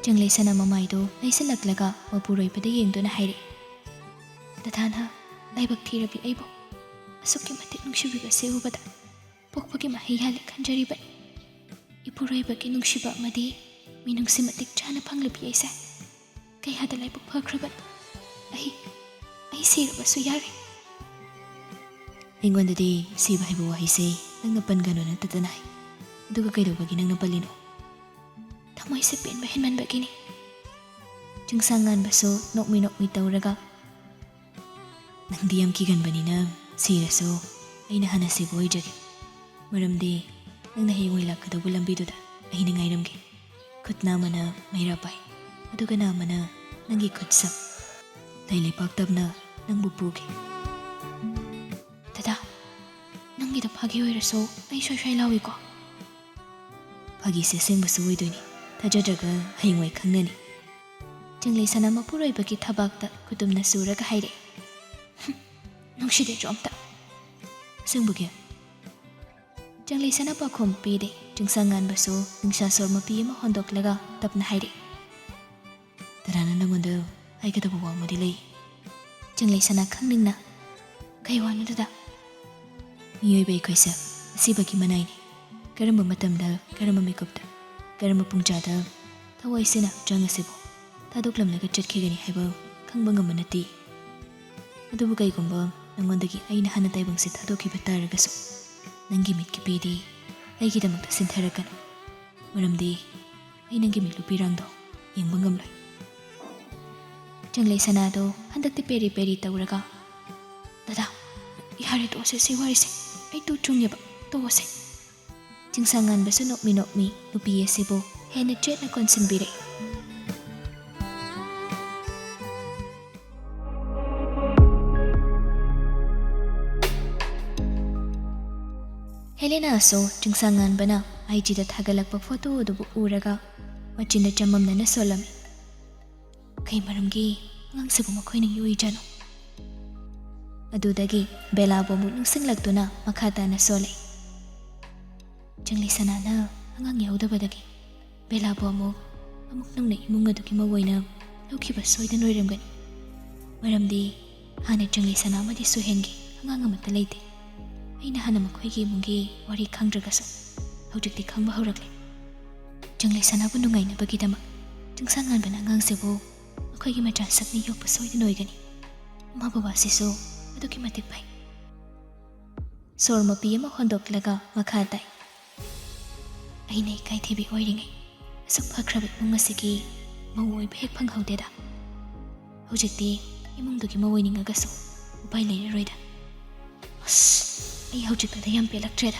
चंगलै सना ममाइदो लैसलक्लगा मपुरोइबदा येंगदुना हाइरे दथाना लाइबक थीरबि अइबो असुक्कि मतिक नुंसिबिबसे उबदा पोकपगी महै याले खंजरिबनि इपुरोइबगी नुंसिबा अमदि मिनुंगसि मतिक चाना फंगलबि ऐसे कयहादा लाइबक फख्रबन अहि सिरबसु यारे इंगोंददि सिबा हाइबो वाहिसे नंगना पनगनुना ततनाइ अदुगा कैदौबगी नंगना पलिनो थमोइसे पेनबा हेनमनबगिनि चिंगसांगानबसो नोकमि तौरगा नंगदि याम किगनबनिना सिरसो अइना हना सिबो ओइजगे मरमदि नंगना हेंगोइ लाकदौबा लंबिदुदा अइना ngaइरमगे खुतना मना मैरा पाइ अदुगा नामना नंगी खुत्सम लैलेपाक तबना नंगबु पुगे दादा नंगिदा फागी ओइरसो अइ सोय लाविको फागिसे सेंबसु ओइदोइनि थाजद्रगा हयंगवाइ खंगनी चंगलै सना मपुरोइबगी थबाकता कुतुमना सुरगा हाइरे नुंसिदे जोमता संबुगे चंगलै सना पाखोम पीदे चिंगसांगानबसो निंसा सोरमा पी अमा होंदोक्लगा तपना हाइरे तराना नंगोंदा हाइगदबा वामदि लै चंगलै सना खंगनिंगना कैवानु ददा मियोइबा इखोइसा असिबगी मनाइनि करम मतमदा करम मेकअपदा करम पुंगजादा थवाइसेना जांगसेबो थादोक्लमलगा चटखिगनि हाइबो ꯈꯪꯕ ꯉꯝꯕ ꯅꯠꯇꯦ ꯑꯗꯨꯕꯨ ꯀꯩꯒꯨꯝꯕ ꯅꯪꯉꯣꯟꯗꯒꯤ ꯑꯩꯅ ꯍꯥꯟꯅ ꯇꯥꯏꯕꯪꯁꯦ ꯊꯥꯗꯣꯛꯈꯤꯕ ꯇꯥꯔꯒꯁꯨ ꯅꯪꯒꯤ ꯃꯤꯠꯀꯤ ꯄꯤꯗꯤ ꯑꯩꯒꯤꯗꯃꯛꯇ ꯁꯤꯟꯊꯔꯛꯀꯅꯤ ꯃꯔꯝꯗꯤ ꯑꯩ ꯅꯪꯒꯤ ꯃꯤꯠꯂꯨꯄꯤꯔꯥꯡꯗꯣ ꯌꯦꯡꯕ ꯉꯝꯂꯣꯏ ꯆꯪꯂꯩ ꯁꯅꯥꯗꯣ ꯍꯟꯗꯛꯇꯤ ꯄꯦꯔꯤ ꯄꯦꯔꯤ ꯇꯧꯔꯒ ꯗꯗꯥ ꯌꯥꯔꯦ ꯇꯣꯛꯑꯁꯦ ꯁꯤ ꯋꯥꯔꯤꯁꯦ ꯑꯩ ꯇꯨ ꯆꯨꯡꯉꯦꯕ ꯇꯣꯛꯑꯁꯦ ꯆꯤꯡꯁꯥꯡꯉꯥꯟꯕꯁꯨ ꯅꯣꯛꯃꯤ ꯅꯣꯛꯃꯤ ꯅꯨꯄꯤ ꯑꯁꯤꯕꯨ ꯍꯦꯟꯅ ꯆꯦꯠꯅ ꯀꯣꯟꯁꯤꯟꯕꯤꯔꯛꯏ ꯍꯦꯂꯦꯅꯥꯁꯨ ꯆꯤꯡꯁꯥꯡꯉꯥꯟꯕꯅ ꯑꯥꯏꯖꯤꯗ ꯊꯥꯒꯠꯂꯛꯄ ꯐꯣꯇꯣ ꯑꯗꯨꯕꯨ ꯎꯔꯒ ꯃꯆꯤꯟꯗ ꯆꯃꯝꯅꯅ ꯁꯣꯜꯂꯝꯃꯤ ꯀꯩ ꯃꯔꯝꯒꯤ ꯑꯉꯥꯡꯁꯤꯕꯨ ꯃꯈꯣꯏꯅ ꯌꯣꯛꯏꯖꯥꯠꯅꯣ ꯑꯗꯨꯗꯒꯤ ꯕꯦꯂꯥꯕꯨ ꯑꯃꯨꯛ ꯅꯤꯡꯁꯤꯡꯂꯛꯇꯨꯅ ꯃꯈꯥ ꯇꯥꯅ ꯁꯣꯜꯂꯛꯏ ꯆꯪꯂꯩ ꯁꯅꯥꯅ ꯑꯉꯥꯡ ꯌꯥꯎꯗꯕꯗꯒꯤ ꯕꯦꯂꯥꯕꯨ ꯑꯃꯨꯛ ꯅꯪꯅ ꯏꯃꯨꯡ ꯑꯗꯨꯒꯤ ꯃꯧꯑꯣꯏꯅ ꯂꯧꯈꯤꯕ ꯁꯣꯏꯗꯅ ꯑꯣꯏꯔꯝꯒꯅꯤ ꯃꯔꯝꯗꯤ ꯍꯥꯟꯅ ꯆꯪꯂꯩ ꯁꯅꯥ ꯑꯃꯗꯤ ꯁꯨꯍꯦꯟꯒꯤ ꯑꯉꯥꯡ ꯑꯃꯠꯇ ꯂꯩꯇꯦ ꯑꯩꯅ ꯍꯥꯟꯅ ꯃꯈꯣꯏꯒꯤ ꯏꯃꯨꯡꯒꯤ ꯋꯥꯔꯤ ꯈꯪꯗ꯭ꯔꯒꯁꯨ ꯍꯧꯖꯤꯛꯇꯤ ꯈꯪꯕ ꯍꯧꯔꯛꯂꯦ ꯆꯪꯂꯩ ꯁꯅꯥꯕꯨ ꯅꯨꯡꯉꯥꯏꯅꯕꯒꯤꯗꯃꯛ ꯆꯤꯡꯁꯥꯡꯉꯥꯟꯕꯅ ꯑꯉꯥꯡꯁꯤꯕꯨ ꯃꯈꯣꯏꯒꯤ ꯃꯆꯥ ꯁꯛꯅꯤ ꯌꯣꯛꯄ ꯁꯣꯏꯗꯅ ꯑꯣꯏꯒꯅꯤ ꯃꯃꯥ ꯕꯕꯥꯁꯤꯁꯨ ꯑꯗꯨꯛꯀꯤ ꯃꯇꯤꯛ ꯐꯩ ꯁꯣꯔ ꯃꯄꯤ ꯑꯃ ꯍꯣꯟꯗꯣꯛꯂꯒ ꯃꯈꯥ ꯇꯥꯏ ꯑꯩꯅ ꯏꯀꯥꯏꯊꯤꯕꯤ ꯑꯣꯏꯔꯤꯉꯩ ꯑꯁꯨꯛ ꯐꯈ꯭ꯔꯕ ꯏꯃꯨꯡ ꯑꯁꯤꯒꯤ ꯃꯧ ꯑꯣꯏꯕ ꯍꯦꯛ ꯐꯪꯍꯧꯗꯦꯗ ꯍꯧꯖꯤꯛꯇꯤ ꯏꯃꯨꯡꯗꯨꯒꯤ ꯃꯧ ꯑꯣꯏꯅꯤꯡꯉꯒꯁꯨ ꯎꯄꯥꯏ ꯂꯩꯔꯔꯣꯏꯗ ꯑꯁ ꯑꯩ ꯍꯧꯖꯤꯛꯇꯨꯗ ꯌꯥꯝ ꯄꯦꯜꯂꯛꯇ꯭ꯔꯦꯗ